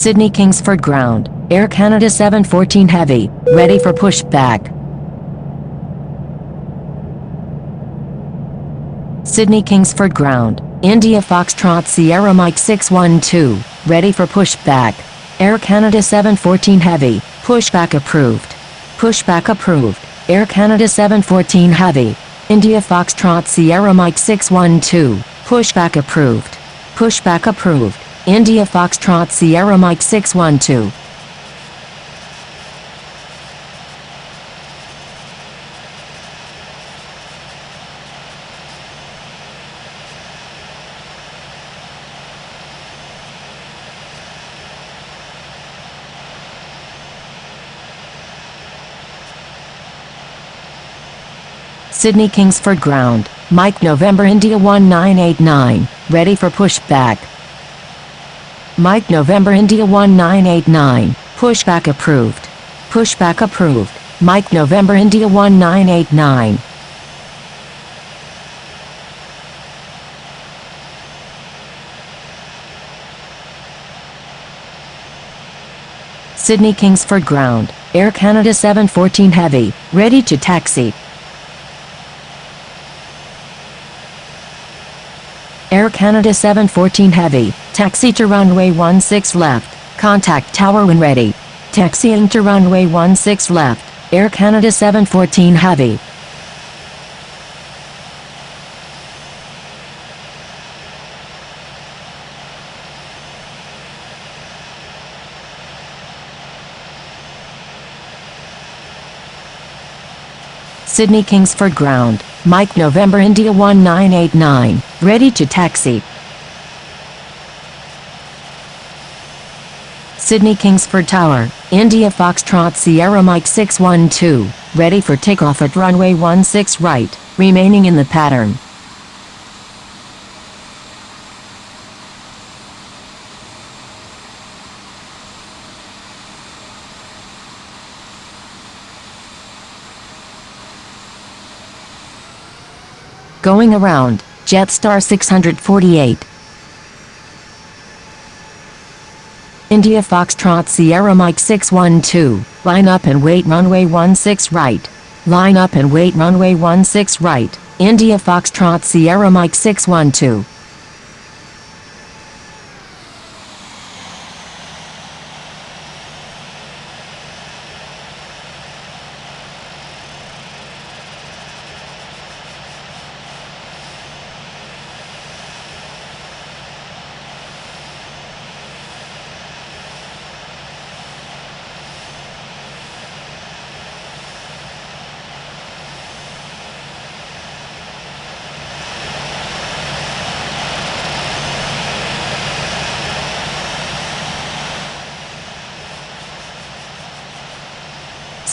Sydney Kingsford Ground, Air Canada 714 Heavy, ready for pushback. Sydney Kingsford Ground, India Foxtrot Sierra Mike 612, ready for pushback. Air Canada 714 Heavy, pushback approved. Pushback approved. Air Canada 714 Heavy, India Foxtrot Sierra Mike 612, pushback approved. Pushback approved. India Foxtrot Sierra Mike 612. Sydney Kingsford Ground, Mike November India 1989, ready for pushback. Mike November India 1989, pushback approved. Pushback approved. Mike November India 1989. Sydney Kingsford Ground, Air Canada 714 Heavy, ready to taxi. Air Canada 714 Heavy, taxi to runway 16 left, contact tower when ready. Taxiing to runway 16 left, Air Canada 714 Heavy. Sydney Kingsford Ground, Mike November India 1989, ready to taxi. Sydney Kingsford Tower, India Foxtrot Sierra Mike 612, ready for takeoff at runway 16 right, remaining in the pattern. Going around, Jetstar 648. India Foxtrot Sierra Mike 612, line up and wait runway 16 right. Line up and wait runway 16 right, India Foxtrot Sierra Mike 612.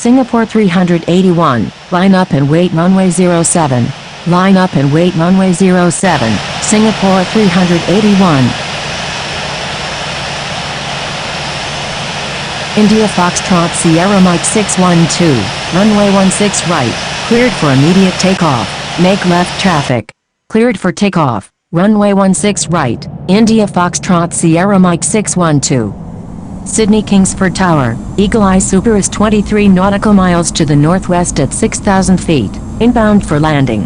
Singapore 381, line up and wait runway 07. Line up and wait runway 07, Singapore 381. India Foxtrot Sierra Mike 612, runway 16 right, cleared for immediate takeoff, make left traffic. Cleared for takeoff, runway 16 right, India Foxtrot Sierra Mike 612. Sydney Kingsford Tower, Eagle Eye Super is 23 nautical miles to the northwest at 6,000 feet, inbound for landing.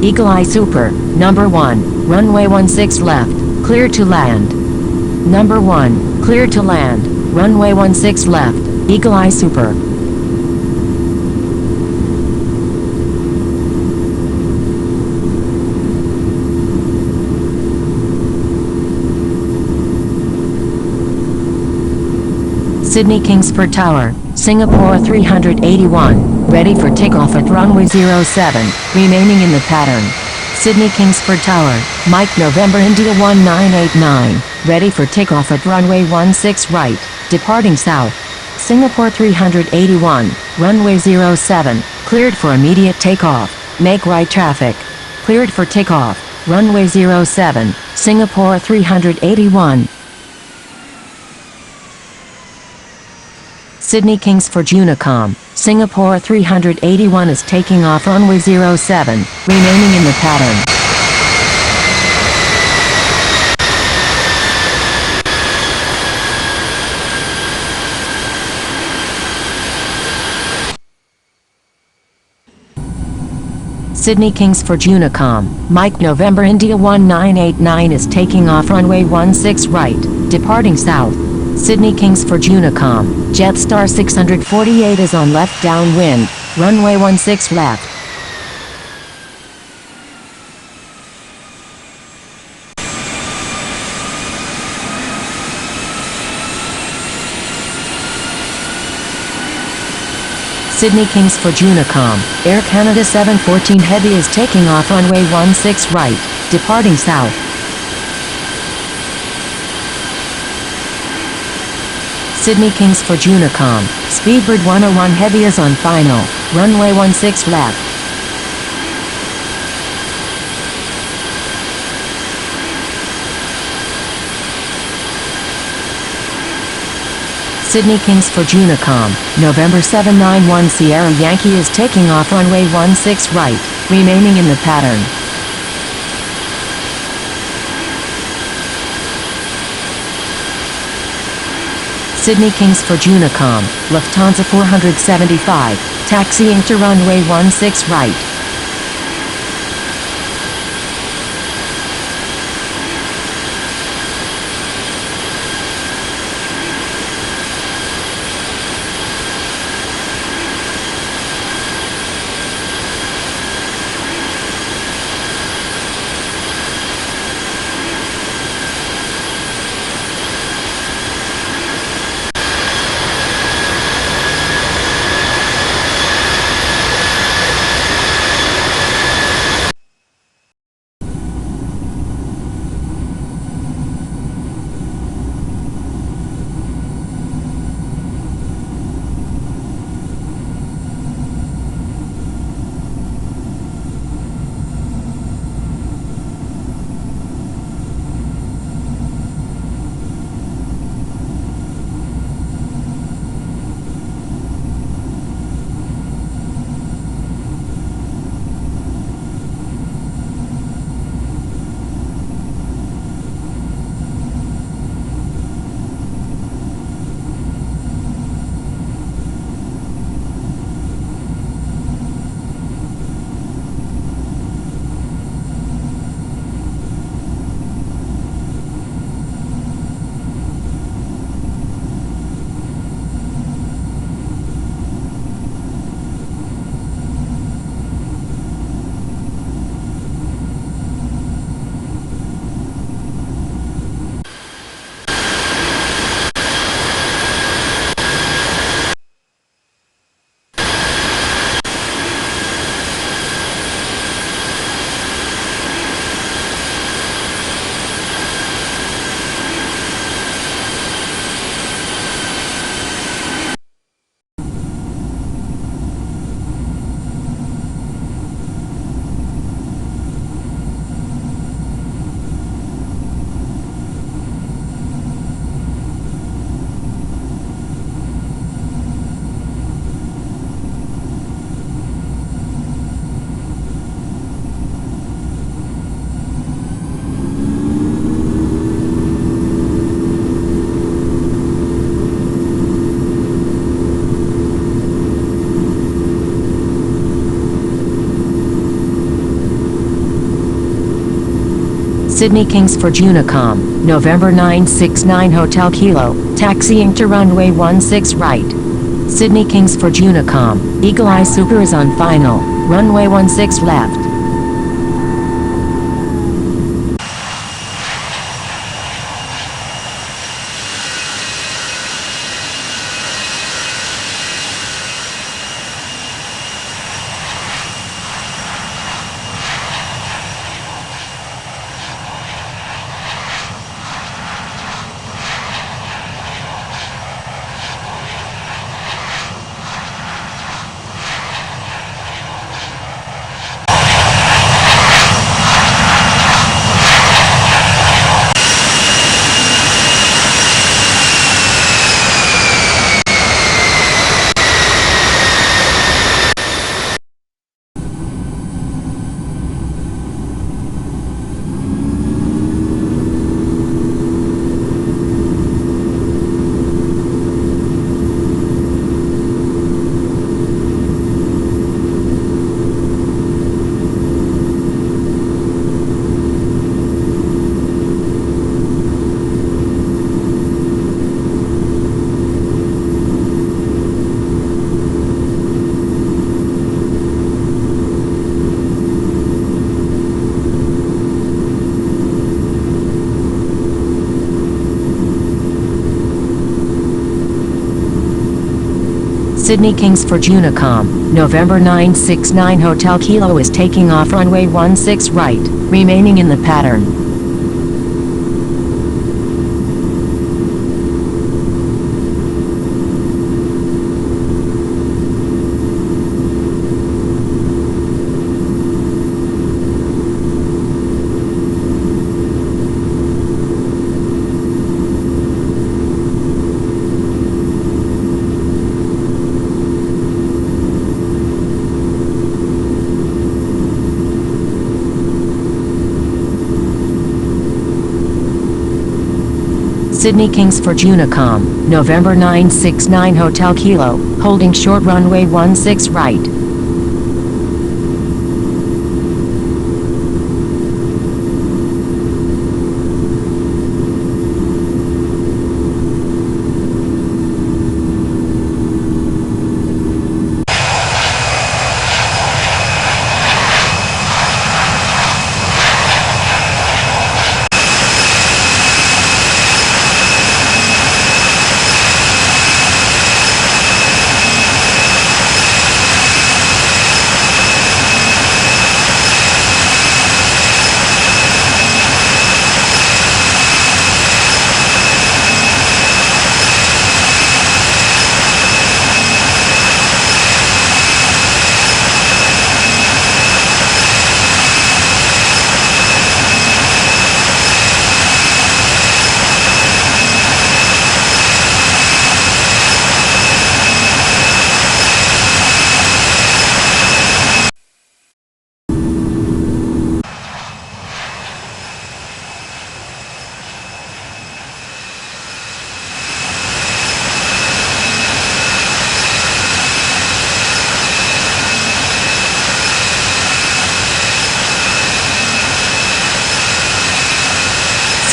Eagle Eye Super, number 1, runway 16 left, clear to land. Number 1, clear to land, runway 16 left, Eagle Eye Super. Sydney Kingsford Tower, Singapore 381, ready for takeoff at runway 07, remaining in the pattern. Sydney Kingsford Tower, Mike November India 1989, ready for takeoff at runway 16 right, departing south. Singapore 381, runway 07, cleared for immediate takeoff, make right traffic. Cleared for takeoff, runway 07, Singapore 381. Sydney Kingsford Unicom, Singapore 381 is taking off runway 07, remaining in the pattern. Sydney Kingsford Unicom, Mike November India 1989 is taking off runway 16 right, departing south. Sydney Kingsford Unicom, Jetstar 648 is on left downwind, runway 16 left. Sydney Kingsford Unicom, Air Canada 714 Heavy is taking off runway 16 right, departing south. Sydney Kingsford Unicom, Speedbird 101 Heavy is on final, runway 16 left. Sydney Kingsford Unicom, November 791 Sierra Yankee is taking off runway 16 right, remaining in the pattern. Sydney Kingsford Unicom, Lufthansa 475, taxiing to runway 16 right. Sydney Kingsford Unicom, November 969 Hotel Kilo, taxiing to runway 16 right. Sydney Kingsford Unicom, Eagle Eye Super is on final, runway 16 left. Sydney Kingsford Unicom, November 969 Hotel Kilo is taking off runway 16 right, remaining in the pattern. Sydney Kingsford Unicom, November 969 Hotel Kilo, holding short runway 16 right.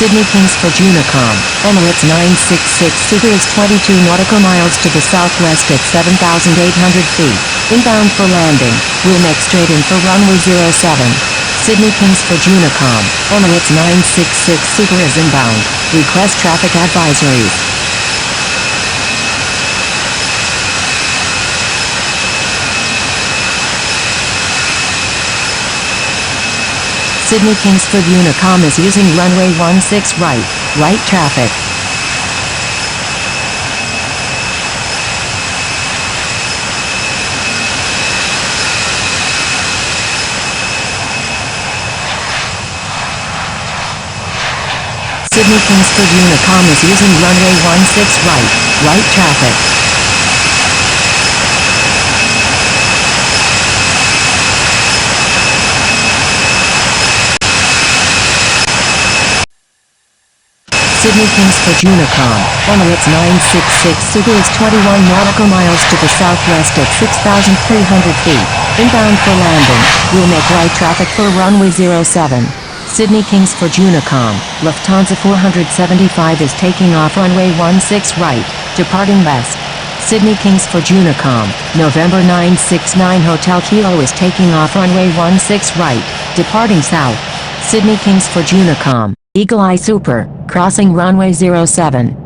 Sydney Kingsford Unicom, Emirates 966 Super is 22 nautical miles to the southwest at 7,800 feet. Inbound for landing, will make straight in for runway 07. Sydney Kingsford Unicom, Emirates 966 Super is inbound. Request traffic advisory. Sydney Kingsford Unicom is using runway 16 right, light traffic. Sydney Kingsford Unicom is using runway 16 right, light traffic. Sydney Kingsford Unicom, Emirates 966 Super is 21 nautical miles to the southwest at 6,300 feet. Inbound for landing, will make right traffic for runway 07. Sydney Kingsford Unicom, Lufthansa 475 is taking off runway 16 right, departing west. Sydney Kingsford Unicom, November 969 Hotel Kilo is taking off runway 16 right, departing south. Sydney Kingsford Unicom, Eagle Eye Super, crossing runway 07.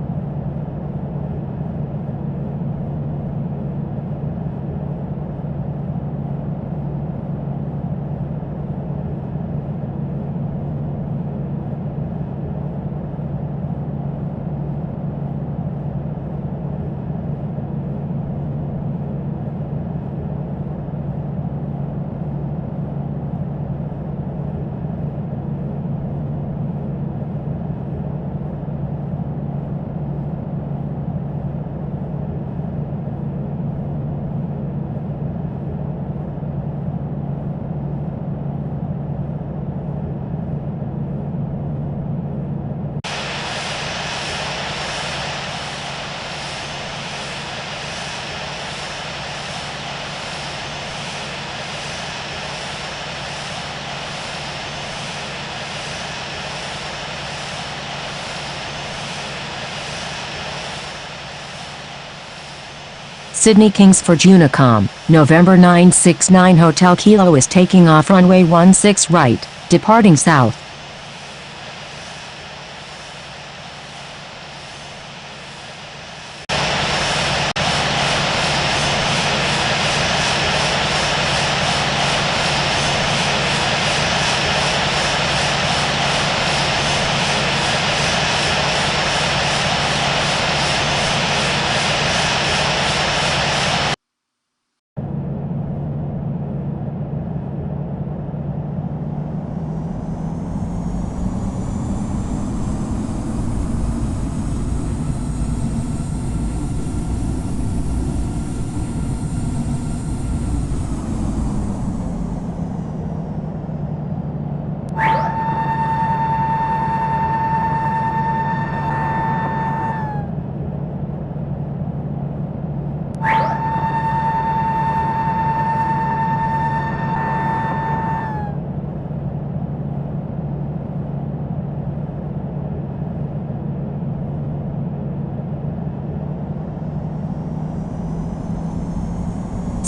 Sydney Kingsford Unicom, November 969 Hotel Kilo is taking off runway 16 right, departing south.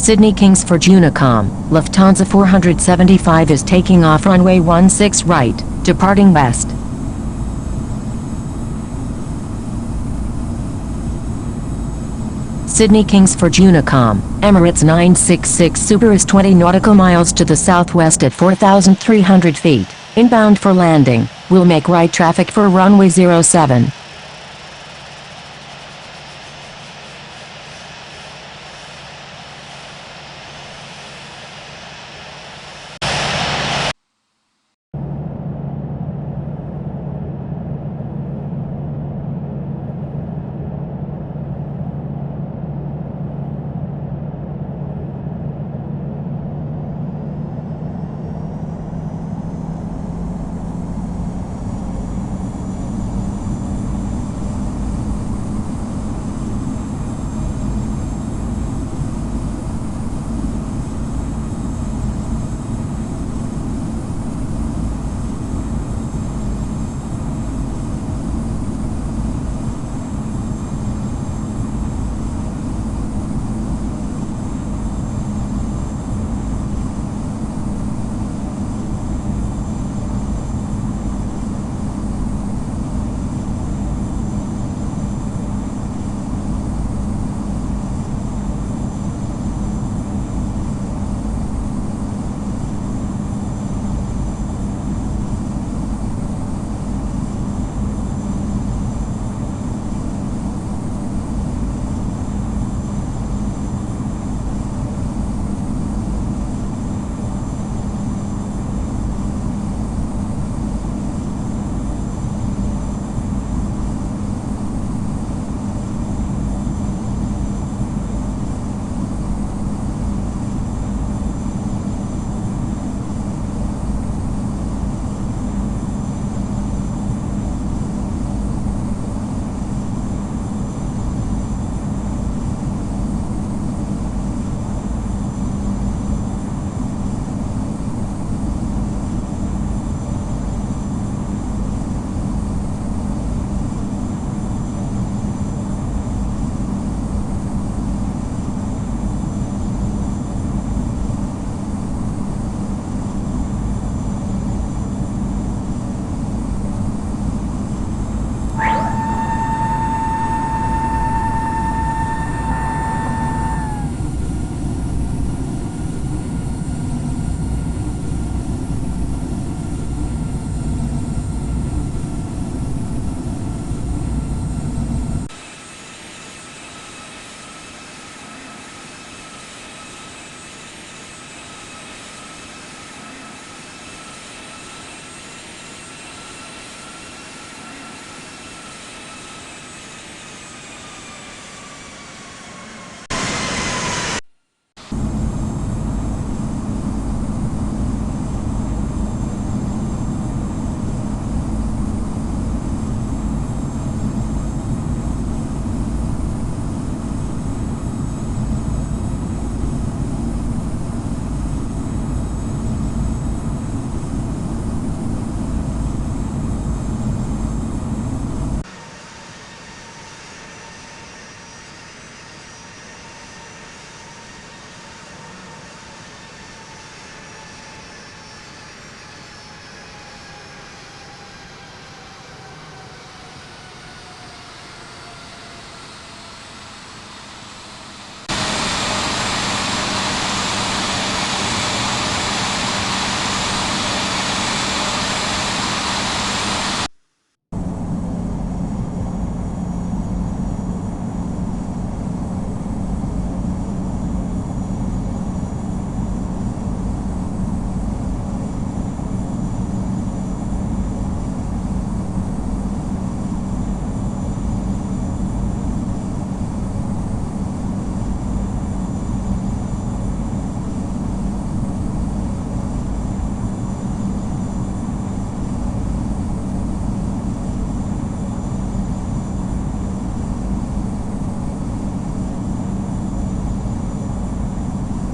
Sydney Kingsford Unicom, Lufthansa 475 is taking off runway 16 right, departing west. Sydney Kingsford Unicom, Emirates 966 Super is 20 nautical miles to the southwest at 4,300 feet, inbound for landing, will make right traffic for runway 07.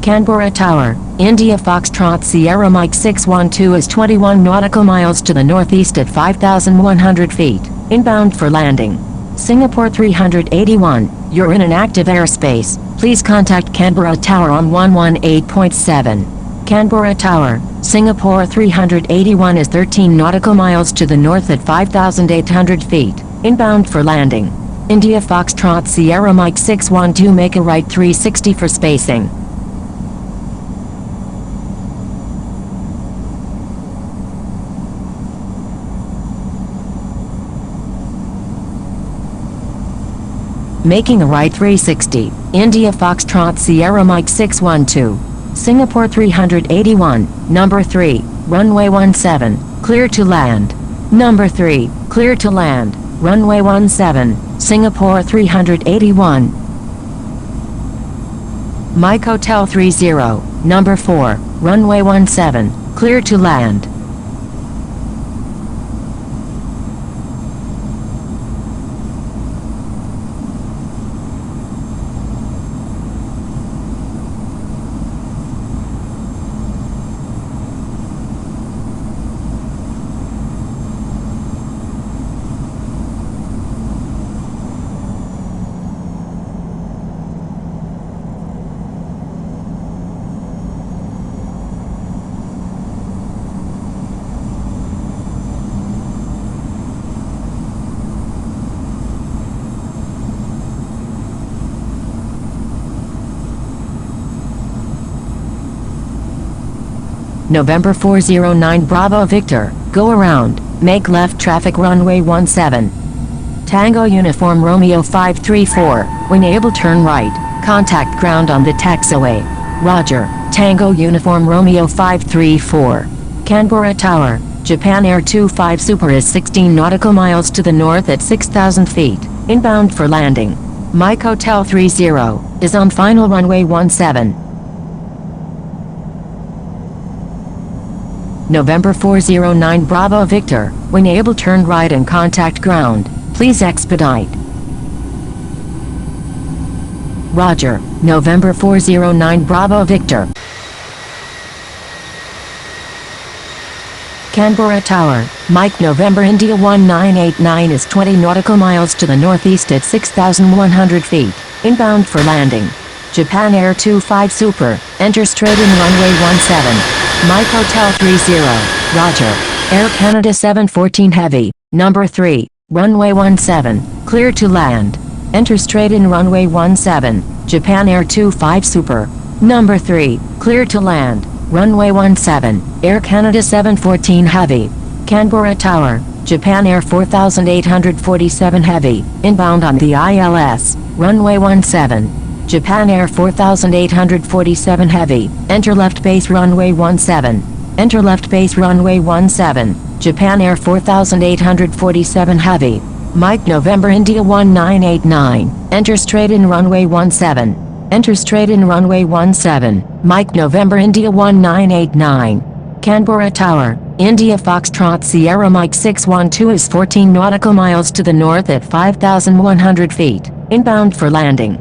Canberra Tower, India Foxtrot Sierra Mike 612 is 21 nautical miles to the northeast at 5,100 feet, inbound for landing. Singapore 381, you're in an active airspace. Please contact Canberra Tower on 118.7. Canberra Tower, Singapore 381 is 13 nautical miles to the north at 5,800 feet, inbound for landing. India Foxtrot Sierra Mike 612, make a right 360 for spacing. Making a right 360, India Foxtrot Sierra Mike 612. Singapore 381, number 3, runway 17, clear to land. Number 3, clear to land, runway 17, Singapore 381. Mike Hotel 30, number 4, runway 17, clear to land. November 409 Bravo Victor, go around, make left traffic runway 17. Tango Uniform Romeo 534, when able turn right, contact ground on the taxiway. Roger, Tango Uniform Romeo 534. Canberra Tower, Japan Air 25 Super is 16 nautical miles to the north at 6,000 feet, inbound for landing. Mike Hotel 30, is on final runway 17. November 409 Bravo Victor, when able turn right and contact ground, please expedite. Roger, November 409 Bravo Victor. Canberra Tower, Mike November India 1989 is 20 nautical miles to the northeast at 6,100 feet, inbound for landing. Japan Air 25 Super, enter straight in runway 17. Mike Hotel 30, Roger. Air Canada 714 Heavy, number 3, runway 17, clear to land. Enter straight in runway 17, Japan Air 25 Super, number 3, clear to land. Runway 17, Air Canada 714 Heavy. Canberra Tower, Japan Air 4847 Heavy, inbound on the ILS, runway 17. Japan Air 4847 Heavy, enter left base runway 17. Enter left base runway 17, Japan Air 4847 Heavy. Mike November India 1989, enter straight in runway 17. Enter straight in runway 17, Mike November India 1989. Canberra Tower, India Foxtrot Sierra Mike 612 is 14 nautical miles to the north at 5,100 feet, inbound for landing.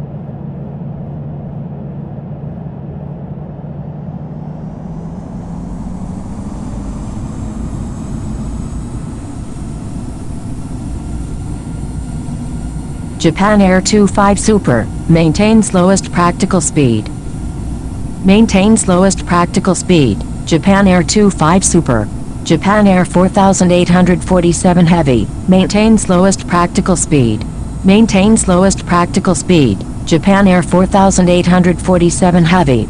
Japan Air 25 Super, maintain slowest practical speed. Maintain slowest practical speed, Japan Air 25 Super. Japan Air 4847 Heavy, maintain slowest practical speed. Maintain slowest practical speed, Japan Air 4847 Heavy.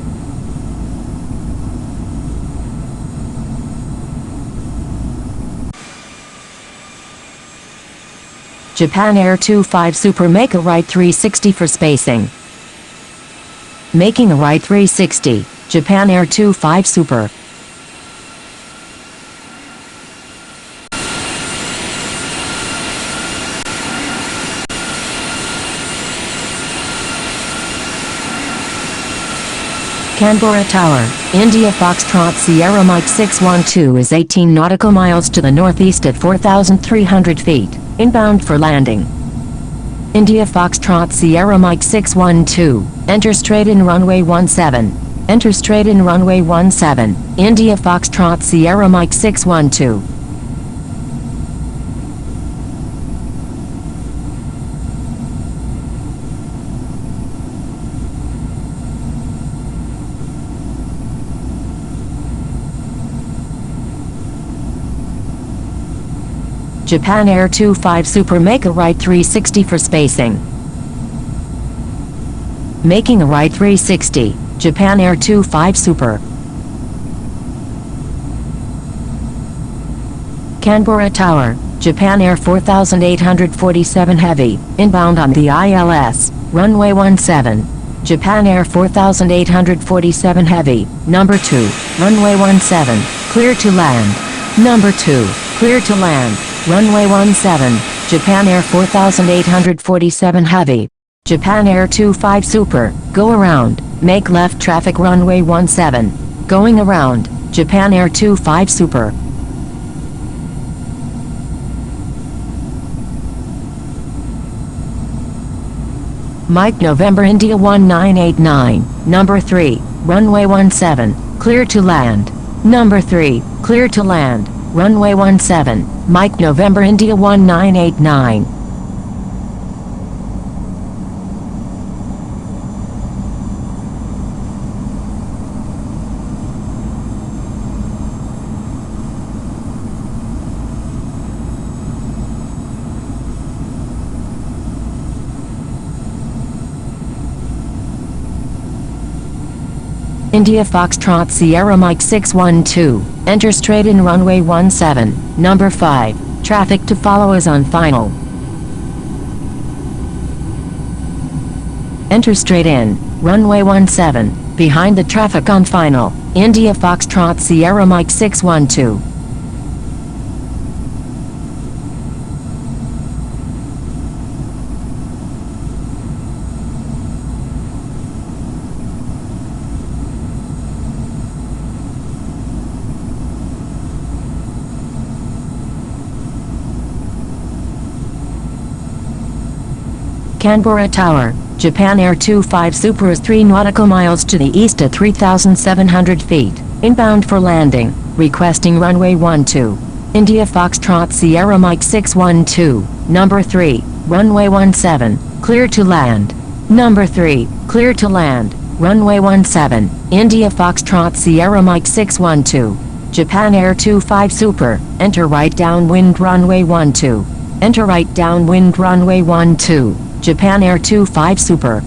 Japan Air 25 Super, make a right 360 for spacing. Making a right 360, Japan Air 25 Super. Canberra Tower, India Foxtrot Sierra Mike 612 is 18 nautical miles to the northeast at 4,300 feet, inbound for landing. India Foxtrot Sierra Mike 612, enter straight in runway 17. Enter straight in runway 17, India Foxtrot Sierra Mike 612. Japan Air 25 Super, make a right 360 for spacing. Making a right 360, Japan Air 25 Super. Canberra Tower, Japan Air 4847 Heavy, inbound on the ILS, runway 17. Japan Air 4847 Heavy, number 2, runway 17, clear to land. Number 2, clear to land, runway 17, Japan Air 4847 Heavy. Japan Air 25 Super, go around, make left traffic runway 17. Going around, Japan Air 25 Super. Mike November India 1989, number 3, runway 17, clear to land. Number 3, clear to land, runway 17, Mike November India 1989. India Foxtrot Sierra Mike 612, enter straight in runway 17, number 5, traffic to follow is on final. Enter straight in, runway 17, behind the traffic on final, India Foxtrot Sierra Mike 612. Canberra Tower, Japan Air 25 Super is 3 nautical miles to the east at 3,700 feet, inbound for landing, requesting runway 12. India Foxtrot Sierra Mike 612, number 3, runway 17, clear to land. Number 3, clear to land, runway 17, India Foxtrot Sierra Mike 612. Japan Air 25 Super, enter right downwind runway 12. Enter right downwind runway 12. Japan Air 25 Super.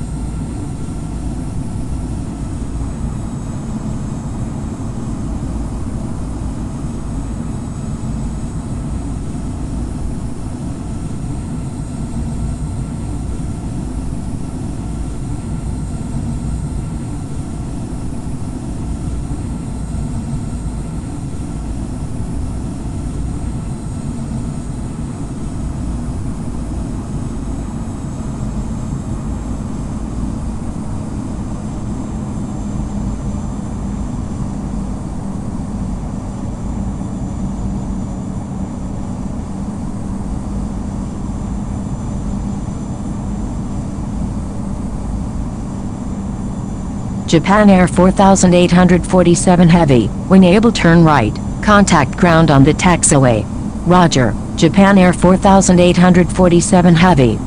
Japan Air 4847 Heavy, when able turn right, contact ground on the taxiway. Roger, Japan Air 4847 Heavy.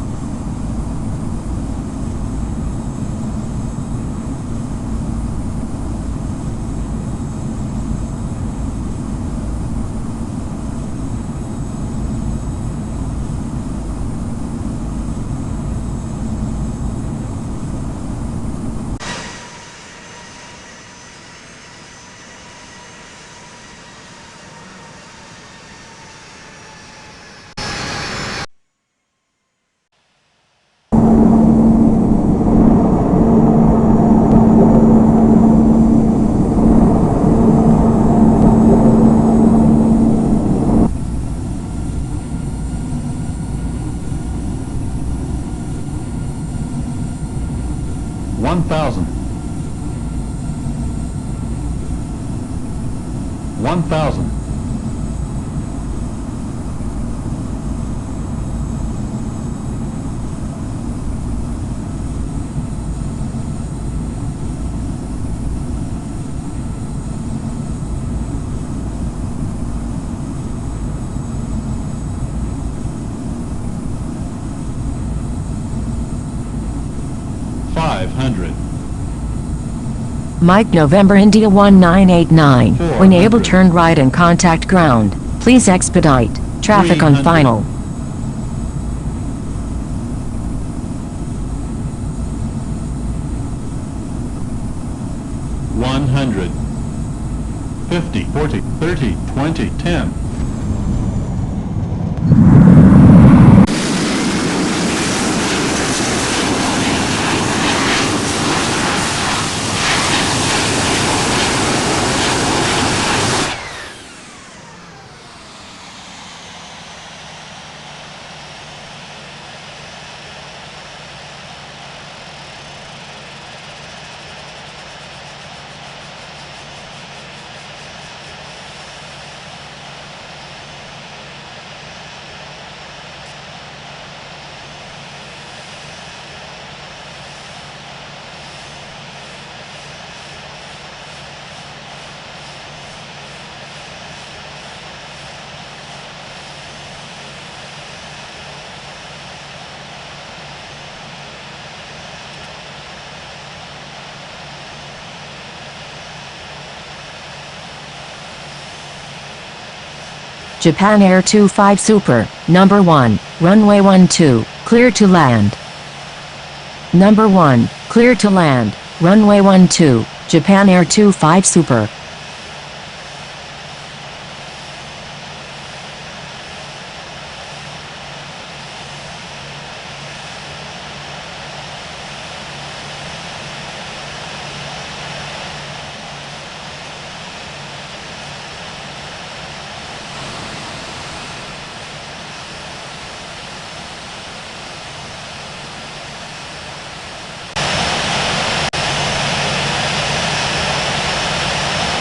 One thousand. Mike November India 1989, when able turn right and contact ground, please expedite. Traffic on 300. final. One hundred. 50, 40, 30, 20, 10. Japan Air 25 Super, number 1, runway 12, clear to land. Number 1, clear to land, runway 12, Japan Air 25 Super.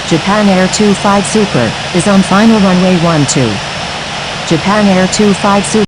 Japan Air 25 Super is on final runway 12. Japan Air 25 Super